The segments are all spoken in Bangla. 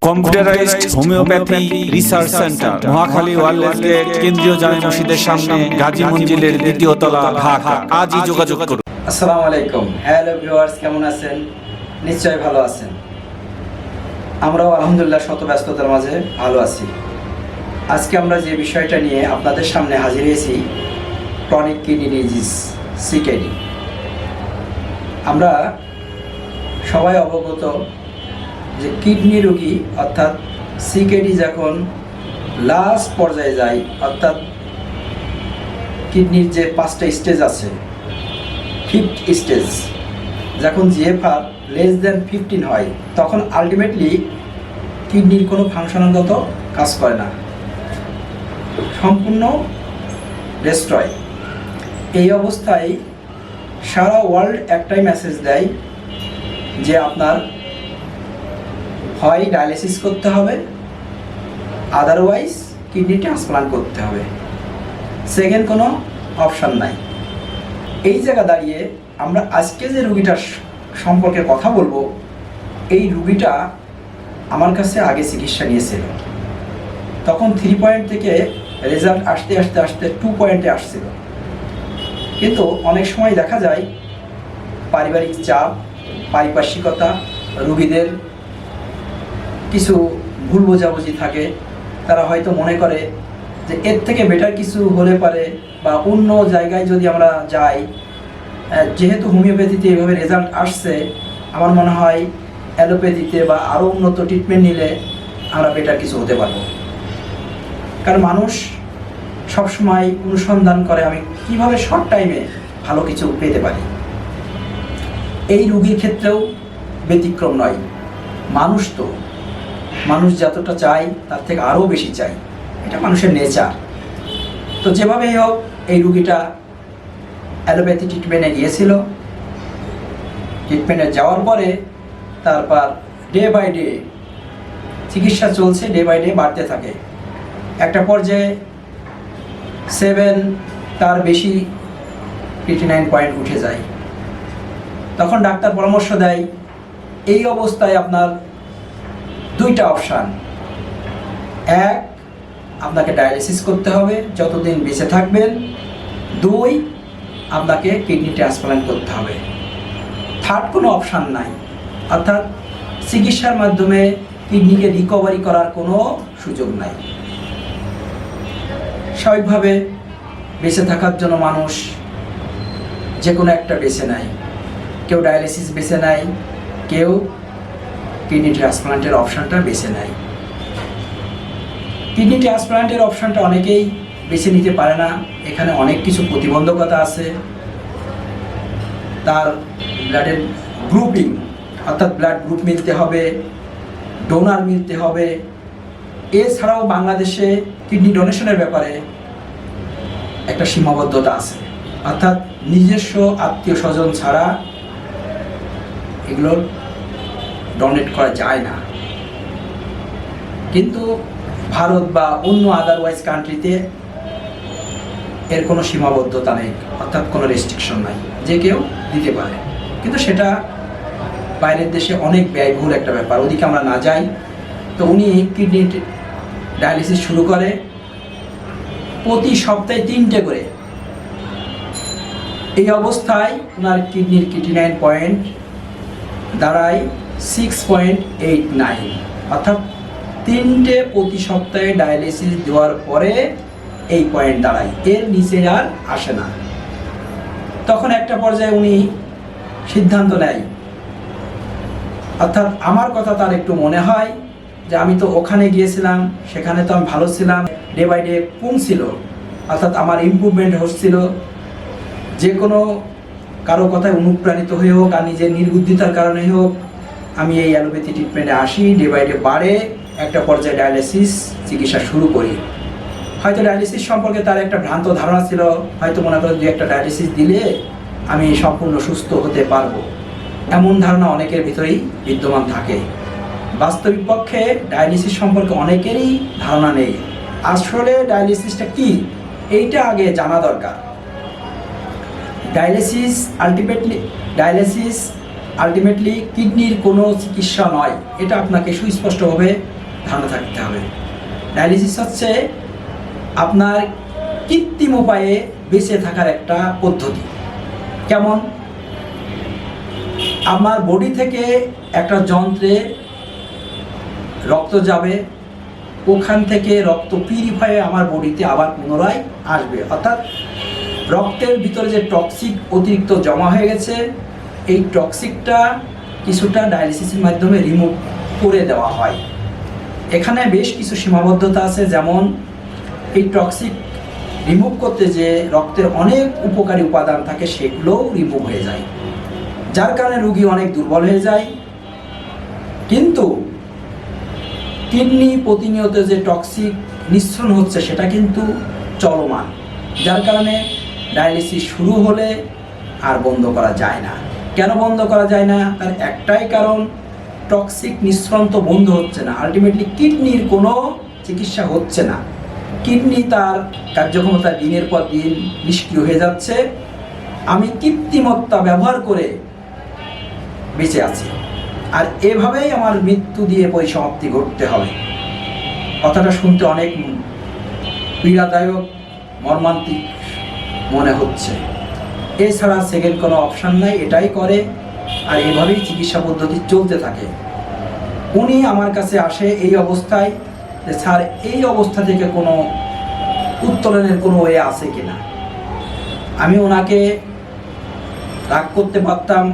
Computerised homeopathy research centre, Mohakhali wireless gate, কেন্দ্রীয় জামে মসজিদের সামনে, গাজী মঞ্জিলের দ্বিতীয় তলা, ঢাকা। আজই যোগাযোগ করুন। আসসালামু আলাইকুম। হ্যালো ভিউয়ার্স, কেমন আছেন? নিশ্চয়ই ভালো আছেন। আমরাও আলহামদুলিল্লাহ শত ব্যস্ততার মাঝে ভালো আছি। আজকে আমরা যে বিষয়টা নিয়ে আপনাদের সামনে হাজির হয়েছি, ক্রনিক কিডনি ডিজিজ, সিকেডি। আমরা সবাই অবগত যে কিডনি রোগী অর্থাৎ সিকেডি যখন লাস্ট পর্যায়ে যায়, অর্থাৎ কিডনির যে 5টা স্টেজ আছে, 5th স্টেজ যখন জিএফআর লেস দ্যান 15 হয়, তখন আলটিমেটলি কিডনির কোনো ফাংশনালগত কাজ করে না, সম্পূর্ণ ডেস্ট্রয়। এই অবস্থায় সারা ওয়ার্ল্ড একটাই মেসেজ দেয় যে আপনার হয় ডায়ালিসিস করতে হবে, আদারওয়াইজ কিডনি ট্রান্সপ্লান্ট করতে হবে, সেকেন্ড কোনো অপশান নাই। এই জায়গা দাঁড়িয়ে আমরা আজকে যে রুগীটার সম্পর্কে কথা বলবো, এই রুগীটা আমার কাছে আগে চিকিৎসা নিয়েছিল। তখন 3 পয়েন্ট থেকে রেজাল্ট আসতে আসতে আসতে 2 পয়েন্টে আসছিল। কিন্তু অনেক সময় দেখা যায় পারিবারিক চাপ, পারিপার্শ্বিকতা, রুগীদের কিছু ভুল বোঝাবুঝি থাকে। তারা হয়তো মনে করে যে এর থেকে বেটার কিছু হলে পারে, বা অন্য জায়গায় যদি আমরা যাই, যেহেতু হোমিওপ্যাথিতে এভাবে রেজাল্ট আসছে, আমার মনে হয় অ্যালোপ্যাথিতে বা আরও উন্নত ট্রিটমেন্ট নিলে আমরা বেটার কিছু হতে পারবো। কারণ মানুষ সবসময় অনুসন্ধান করে আমি কিভাবে শর্ট টাইমে ভালো কিছু পেতে পারি। এই রোগীর ক্ষেত্রেও ব্যতিক্রম নয়। মানুষ যতটা চায় তার থেকে আরও বেশি চাই, এটা মানুষের নেচার। তো যেভাবেই হোক এই রুগীটা অ্যালোপ্যাথি ট্রিটমেন্টে গিয়েছিল। ট্রিটমেন্টে যাওয়ার পরে তারপর ডে বাই ডে চিকিৎসা চলছে, ডে বাই ডে বাড়তে থাকে। একটা পর্যায়ে 7 তার বেশি 89 পয়েন্ট উঠে যায়। তখন ডাক্তার পরামর্শ দেয় এই অবস্থায় আপনার 2টা অপশান। এক, আপনাকে ডায়ালিসিস করতে হবে যতদিন বেঁচে থাকবেন। 2, আপনাকে কিডনি ট্রান্সপ্লান্ট করতে হবে। থার্ড কোনো অপশান নাই, অর্থাৎ চিকিৎসার মাধ্যমে কিডনিকে রিকভারি করার কোনো সুযোগ নাই। স্বাভাবিকভাবে বেঁচে থাকার জন্য মানুষ যে কোনো একটা বেছে নেয়। কেউ ডায়ালিসিস বেছে নেয়, কেউ কিডনি ট্রান্সপ্লান্টের অপশানটা বেছে নেয়। কিডনি ট্রান্সপ্লান্টের অপশানটা অনেকেই বেছে নিতে পারে না। এখানে অনেক কিছু প্রতিবন্ধকতা আছে। তার ব্লাডের গ্রুপিং, অর্থাৎ ব্লাড গ্রুপ মিলতে হবে, ডোনার মিলতে হবে। এছাড়াও বাংলাদেশে কিডনি ডোনেশনের ব্যাপারে একটা সীমাবদ্ধতা আছে, অর্থাৎ নিজস্ব আত্মীয় স্বজন ছাড়া এগুলোর ডোনেট করা যায় না। কিন্তু ভারত বা অন্য আদারওয়াইজ কান্ট্রিতে এর কোনো সীমাবদ্ধতা নেই, অর্থাৎ কোনো রেস্ট্রিকশন নাই, যে কেউ দিতে পারে। কিন্তু সেটা বাইরের দেশে অনেক ব্যয়বহুল একটা ব্যাপার, ওদিকে আমরা না যাই। তো উনি কিডনি ডায়ালিসিস শুরু করে, প্রতি সপ্তাহে 3টে করে। এই অবস্থায় ওনার কিডনির 89 পয়েন্ট দাঁড়ায় 6.89, অর্থাৎ 3টে প্রতি সপ্তাহে ডায়ালিসিস দেওয়ার পরে এই পয়েন্ট দাঁড়ায়, এর নিচে আর আসে না। তখন একটা পর্যায়ে উনি সিদ্ধান্ত নেয়, অর্থাৎ আমার কথা তার একটু মনে হয় যে আমি তো ওখানে গিয়েছিলাম, সেখানে তো আমি ভালো ছিলাম, ডে বাই ডে কমছিল, অর্থাৎ আমার ইমপ্রুভমেন্ট হচ্ছিল। যে কোনো কারো কথায় অনুপ্রাণিত হয়ে হোক আর নিজের নির্বুদ্ধিতার কারণে হোক, আমি এই অ্যালোপ্যাথি ট্রিটমেন্টে আসি, ডে বাই ডে বাড়ে। একটা পর্যায়ে ডায়ালিসিস চিকিৎসা শুরু করি। হয়তো ডায়ালিসিস সম্পর্কে তার একটা ভ্রান্ত ধারণা ছিল, হয়তো মনে করেন 2-1টা ডায়ালিসিস দিলে আমি সম্পূর্ণ সুস্থ হতে পারবো, এমন ধারণা অনেকের ভিতরেই বিদ্যমান থাকে। বাস্তবিক পক্ষে ডায়ালিসিস সম্পর্কে অনেকেরই ধারণা নেই। আসলে ডায়ালিসিসটা কি, এইটা আগে জানা দরকার। ডায়ালিসিস আলটিমেটলি কিডনির কোনো চিকিৎসা নয়, এটা আপনাকে সুস্পষ্টভাবে ধারণা থাকতে হবে। ডায়ালিসিস হচ্ছে আপনার কৃত্রিম উপায়ে বেঁচে থাকার একটা পদ্ধতি। কেমন? আমার বডি থেকে একটা যন্ত্রে রক্ত যাবে, ওখান থেকে রক্ত পিউরিফাই আমার বডিতে আবার পুনরায় আসবে, অর্থাৎ রক্তের ভিতরে যে টক্সিক অতিরিক্ত জমা হয়ে গেছে, এই টক্সিকটা কিছুটা ডায়ালিসিসের মাধ্যমে রিমুভ করে দেওয়া হয়। এখানে বেশ কিছু সীমাবদ্ধতা আছে, যেমন এই টক্সিক রিমুভ করতে যে রক্তের অনেক উপকারী উপাদান থাকে সেগুলোও রিমুভ হয়ে যায়, যার কারণে রোগী অনেক দুর্বল হয়ে যায়। কিন্তু কিডনি প্রতিনিয়ত যে টক্সিক নিঃসরণ হচ্ছে সেটা কিন্তু চলমান, যার কারণে ডায়ালিসিস শুরু হলে আর বন্ধ করা যায় না। কেন বন্ধ করা যায় না? তার একটাই কারণ, টক্সিক নিঃসরণ তো বন্ধ হচ্ছে না, আলটিমেটলি কিডনির কোনো চিকিৎসা হচ্ছে না। কিডনি তার কার্যক্ষমতা দিনের পর দিন নিষ্ক্রিয় হয়ে যাচ্ছে। আমি কৃত্রিমত্তা ব্যবহার করে বেঁচে আছি, আর এভাবেই আমার মৃত্যু দিয়ে পরিসমাপ্তি ঘটতে হবে। কথাটা শুনতে অনেক পীড়াদায়ক, মর্মান্তিক মনে হচ্ছে। এছাড়া সেকেন্ড কোনো অপশান নাই, এটাই করে, আর এভাবেই চিকিৎসা পদ্ধতি চলতে থাকে। উনি আমার কাছে আসে এই অবস্থায় যে স্যার, এই অবস্থা থেকে কোনো উত্তরণের কোনো ওয়ে আছে কিনা। আমি ওনাকে রাগ করতে পারতাম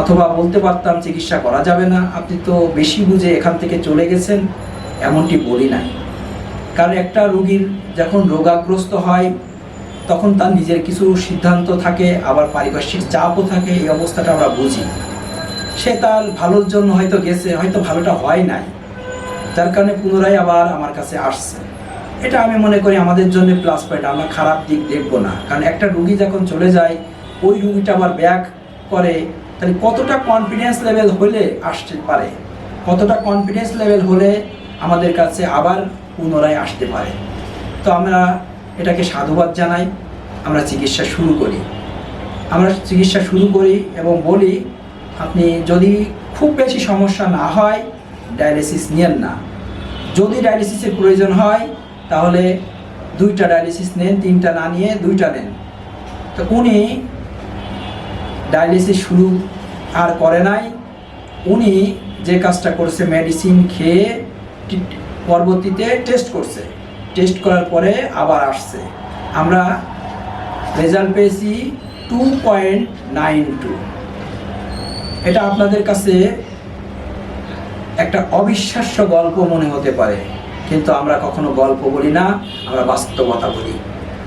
অথবা বলতে পারতাম চিকিৎসা করা যাবে না, আপনি তো বেশি বুঝে এখান থেকে চলে গেছেন, এমনটি বলি নাই। কারণ একটা রোগীর যখন রোগাগ্রস্ত হয় তখন তার নিজের কিছু সিদ্ধান্ত থাকে, আবার পারিপার্শ্বিক চাপও থাকে, এই অবস্থাটা আমরা বুঝি। সে তার ভালোর জন্য হয়তো গেছে, হয়তো ভালোটা হয় নাই, যার কারণে পুনরায় আবার আমার কাছে আসছে। এটা আমি মনে করি আমাদের জন্য প্লাস পয়েন্ট, আমরা খারাপ দিক দেখবো না। কারণ একটা রুগী যখন চলে যায়, ওই রুগীটা আবার ব্যাক করে, তাহলে কতটা কনফিডেন্স লেভেল হলে আসতে পারে, কতটা কনফিডেন্স লেভেল হলে আমাদের কাছে আবার পুনরায় আসতে পারে। তো আমরা এটাকে সাধুবাদ জানাই, আমরা চিকিৎসা শুরু করি এবং বলি, আপনি যদি খুব বেশি সমস্যা না হয় ডায়ালিসিস নেন না। যদি ডায়ালিসিসের প্রয়োজন হয় তাহলে 2টা ডায়ালিসিস নেন, 3টা না নিয়ে 2টা নেন। তো উনি ডায়ালিসিস শুরু আর করে নাই, উনি যে কাজটা করছে, মেডিসিন খেয়ে পরবর্তীতে টেস্ট করছে, টেস্ট করার পরে আবার আসছে। আমরা রেজাল্ট পেয়েছি 2.92। এটা আপনাদের কাছে একটা অবিশ্বাস্য গল্প মনে হতে পারে, কিন্তু আমরা কখনো গল্প বলি না, আমরা বাস্তবতা বলি।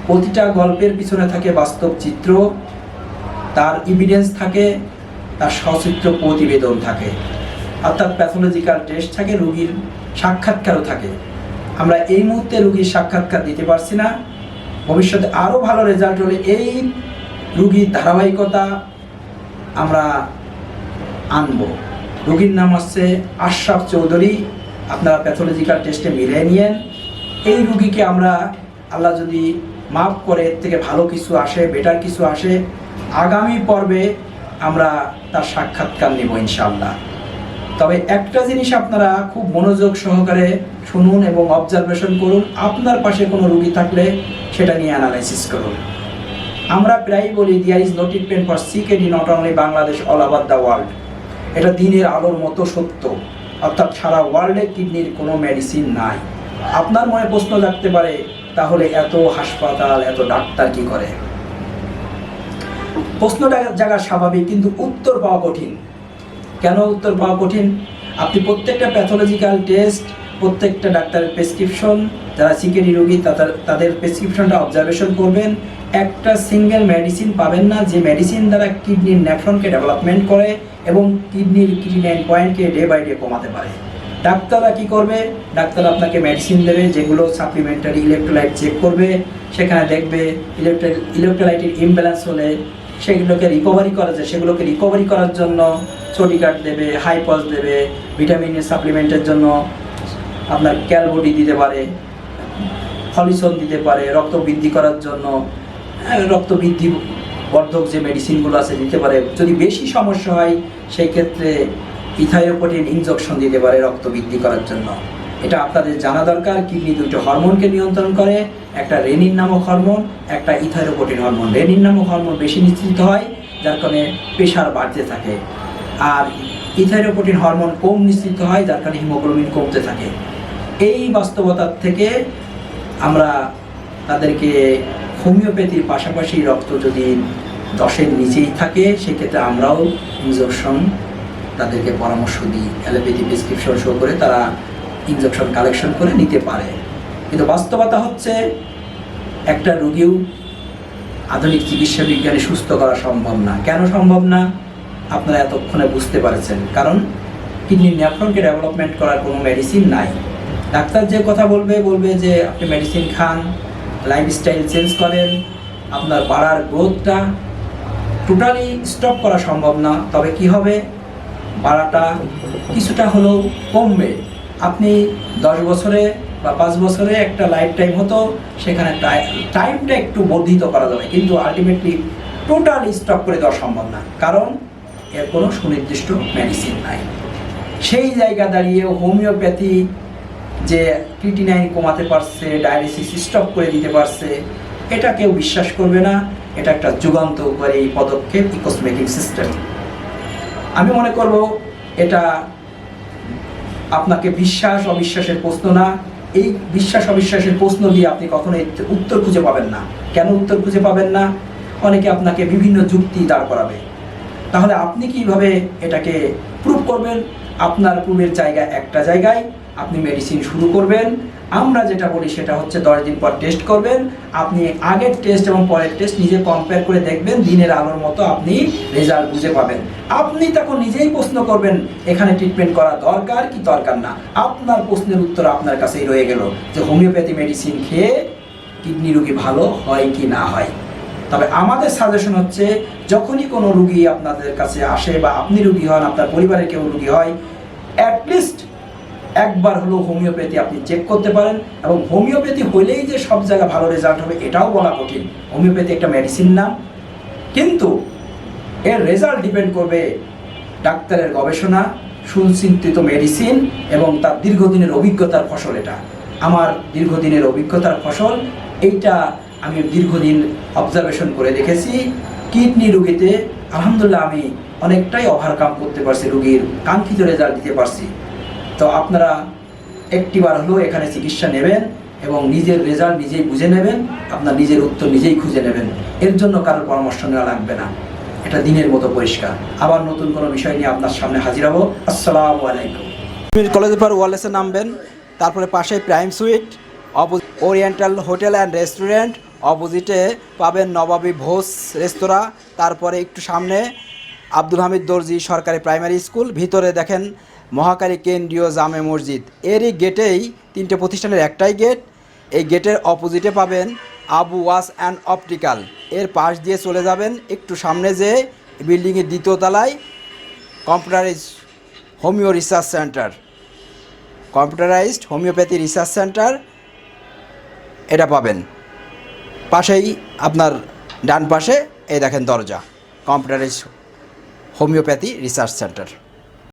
প্রতিটা গল্পের পিছনে থাকে বাস্তব চিত্র, তার এভিডেন্স থাকে, তার সচিত্র প্রতিবেদন থাকে, অর্থাৎ প্যাথোলজিক্যাল টেস্ট থাকে, রোগীর সাক্ষাৎকারও থাকে। আমরা এই মুহূর্তে রোগীর সাক্ষাৎকার দিতে পারছি না, ভবিষ্যতে আরও ভালো রেজাল্ট হলে এই রোগীর ধারাবাহিকতা আমরা আনব। রোগীর নাম হচ্ছে আশরাফ চৌধুরী, আপনারা প্যাথোলজিক্যাল টেস্টে মিলিয়ে নিয়েন। এই রোগীকে আমরা, আল্লাহ যদি মাফ করে, এর থেকে ভালো কিছু আসে, বেটার কিছু আসে, আগামী পর্বে আমরা তার সাক্ষাৎকার নেব ইনশাআল্লাহ। তবে একটা জিনিস আপনারা খুব মনোযোগ সহকারে শুনুন এবং অবজারভেশন করুন, আপনার পাশে কোনো রোগী থাকলে সেটা নিয়ে অ্যানালাইসিস করুন। আমরা প্রায়ই বলি, there is no treatment for CKD not only Bangladesh, all over the world. এটা দিনের আলোর মতো সত্য, অর্থাৎ সারা ওয়ার্ল্ডে কিডনির কোনো মেডিসিন নাই। আপনার মনে প্রশ্ন জাগতে পারে, তাহলে এত হাসপাতাল, এত ডাক্তার কি করে? প্রশ্নটা জায়গা স্বাভাবিক, কিন্তু উত্তর পাওয়া কঠিন। কেন উত্তর পাওয়া কঠিন? আপনি প্রত্যেকটা প্যাথোলজিক্যাল টেস্ট, প্রত্যেকটা ডাক্তারের প্রেসক্রিপশন, যারা সিকেডি রোগী তাদের প্রেসক্রিপশনটা অবজারভেশন করবেন। একটা সিঙ্গেল মেডিসিন পাবেন না যে মেডিসিন দ্বারা কিডনির নেফ্রনকে ডেভেলপমেন্ট করে এবং কিডনির ক্রিটিনাইন পয়েন্টকে ডে বাই ডে কমাতে পারে। ডাক্তাররা কি করবে? ডাক্তার আপনাকে মেডিসিন দেবে, যেগুলো সাপ্লিমেন্টারি ইলেকট্রোলাইট চেক করবে, সেখানে দেখবে ইলেকট্রোলাইটের ইমব্যালেন্স হলে সেগুলোকে রিকভারি করা যায়, সেগুলোকে রিকভারি করার জন্য সোডিকাট দেবে, হাইপস দেবে, ভিটামিনের সাপ্লিমেন্টের জন্য আপনার ক্যালবডি দিতে পারে, ফলিসন দিতে পারে, রক্ত বৃদ্ধি করার জন্য রক্ত বৃদ্ধি বর্ধক যে মেডিসিনগুলো আছে দিতে পারে। যদি বেশি সমস্যা হয় সেই ক্ষেত্রে ইথাইরোপোটিন ইনজেকশন দিতে পারে রক্ত বৃদ্ধি করার জন্য। এটা আপনাদের জানা দরকার। কিডনি দুটো হরমোনকে নিয়ন্ত্রণ করে, একটা রেনিন নামক হরমোন, একটা ইথাইরোপোটিন হরমোন। রেনিন নামক হরমোন বেশি নিঃসৃত হয়, যার কারণে প্রেশার বাড়তে থাকে, আর ইথাইরোপোটিন হরমোন কম নিঃসৃত হয়, যার কারণে হিমোগ্লোবিন কমতে থাকে। এই বাস্তবতার থেকে আমরা তাদেরকে হোমিওপ্যাথির পাশাপাশি রক্ত যদি 10-এর নিচেই থাকে সেক্ষেত্রে আমরাও ইনজেকশন তাদেরকে পরামর্শ দিই, অ্যালোপ্যাথি প্রেসক্রিপশন শো করে তারা ইনজেকশন কালেকশন করে নিতে পারে। কিন্তু বাস্তবতা হচ্ছে একটা রোগীও আধুনিক চিকিৎসা বিজ্ঞানে সুস্থ করা সম্ভব না। কেন সম্ভব না আপনারা এতক্ষণে বুঝতে পারছেন, কারণ কিডনির নেফ্রনকে ডেভেলপমেন্ট করার কোনো মেডিসিন নাই। ডাক্তার যে কথা বলবে যে আপনি মেডিসিন খান, লাইফস্টাইল চেঞ্জ করেন, আপনার বাড়ার গ্রোথটা টোটালি স্টপ করা সম্ভব না। তবে কি হবে, বাড়াটা কিছুটা হলেও কমবে। আপনি 10 বছরে বা 5 বছরে একটা লাইফ টাইম হতো, সেখানে টাইমটা একটু বর্ধিত করা যাবে, কিন্তু আলটিমেটলি টোটালি স্টপ করে দেওয়া সম্ভব না, কারণ এর কোনো সুনির্দিষ্ট মেডিসিন নাই। সেই জায়গা দাঁড়িয়ে হোমিওপ্যাথি যে ক্রিটিনাইন কমাতে পারছে, ডায়ালিসিস স্টপ করে দিতে পারছে, এটা কেউ বিশ্বাস করবে না। এটা একটা যুগান্তকারী পদক্ষেপ, ইকোসমেটিক সিস্টেম। আমি মনে করব এটা আপনাকে বিশ্বাস অবিশ্বাসের প্রশ্ন না। এই বিশ্বাস অবিশ্বাসের প্রশ্ন দিয়ে আপনি কখনো উত্তর খুঁজে পাবেন না। কেন উত্তর খুঁজে পাবেন না? অনেকে আপনাকে বিভিন্ন যুক্তি দাঁড় করাবে। তাহলে আপনি কিভাবে এটাকে প্রুভ করবেন? আপনার প্রুভের জায়গা একটা জায়গায়, আপনি মেডিসিন শুরু করবেন। আমরা যেটা বলি সেটা হচ্ছে 10 দিন পর টেস্ট করবেন। আপনি আগের টেস্ট এবং পরের টেস্ট নিজে কম্পেয়ার করে দেখবেন, দিনের আলোর মতো আপনি রেজাল্ট বুঝে পাবেন। আপনি তখন নিজেই প্রশ্ন করবেন এখানে ট্রিটমেন্ট করা দরকার কি দরকার না। আপনার প্রশ্নের উত্তর আপনার কাছেই রয়ে গেল যে হোমিওপ্যাথি মেডিসিন খেয়ে কিডনি রোগী ভালো হয় কি না হয়। তবে আমাদের সাজেশন হচ্ছে, যখনই কোনো রুগী আপনাদের কাছে আসে বা আপনি রুগী হন, আপনার পরিবারের কেউ রুগী হয়, অ্যাটলিস্ট একবার হলেও হোমিওপ্যাথি আপনি চেক করতে পারেন। এবং হোমিওপ্যাথি হলেই যে সব জায়গায় ভালো রেজাল্ট হবে এটাও বলা কঠিন। হোমিওপ্যাথি একটা মেডিসিন নাম, কিন্তু এর রেজাল্ট ডিপেন্ড করবে ডাক্তারের গবেষণা, সুচিন্তিত মেডিসিন এবং তার দীর্ঘদিনের অভিজ্ঞতার ফসল। এটা আমার দীর্ঘদিনের অভিজ্ঞতার ফসল। এইটা আমি দীর্ঘদিন অবজারভেশন করে দেখেছি। কিডনি রোগীতে আলহামদুলিল্লাহ আমি অনেকটাই ওভারকাম করতে পারছি, রোগীর কাঙ্ক্ষিত রেজাল্ট দিতে পারছি। তো আপনারা একটিবার হলেও এখানে চিকিৎসা নেবেন এবং নিজের রেজাল্ট নিজেই বুঝে নেবেন, আপনার নিজের উত্তর নিজেই খুঁজে নেবেন। এর জন্য কারোর পরামর্শ নেওয়া লাগবে না, এটা দিনের মতো পরিষ্কার। আবার নতুন কোনো বিষয় নিয়ে আপনার সামনে হাজির হব। আসসালামু আলাইকুম। কলেজের পর ওয়ালেসে নামবেন, তারপরে পাশে prime sweet, oriental hotel and restaurant, অপোজিটে পাবেন নবাবী ভোজ রেস্তোরাঁ, তারপরে একটু সামনে আব্দুল হামিদ দর্জি সরকারি প্রাইমারি স্কুল, ভিতরে দেখেন মহাকালী কেন্দ্রীয় জামে মসজিদ। এরই গেটেই 3টে প্রতিষ্ঠানের একটাই গেট। এই গেটের অপোজিটে পাবেন আবু ওয়াস অ্যান্ড অপটিক্যাল। এর পাশ দিয়ে চলে যাবেন, একটু সামনে যে বিল্ডিংয়ের 2য় তলায় computerised homeo research centre, computerised homeopathy research centre, এটা পাবেন। পাশেই আপনার ডান পাশে এই দেখেন দরজা, কম্পিউটারাইজড হোমিওপ্যাথি রিসার্চ সেন্টার।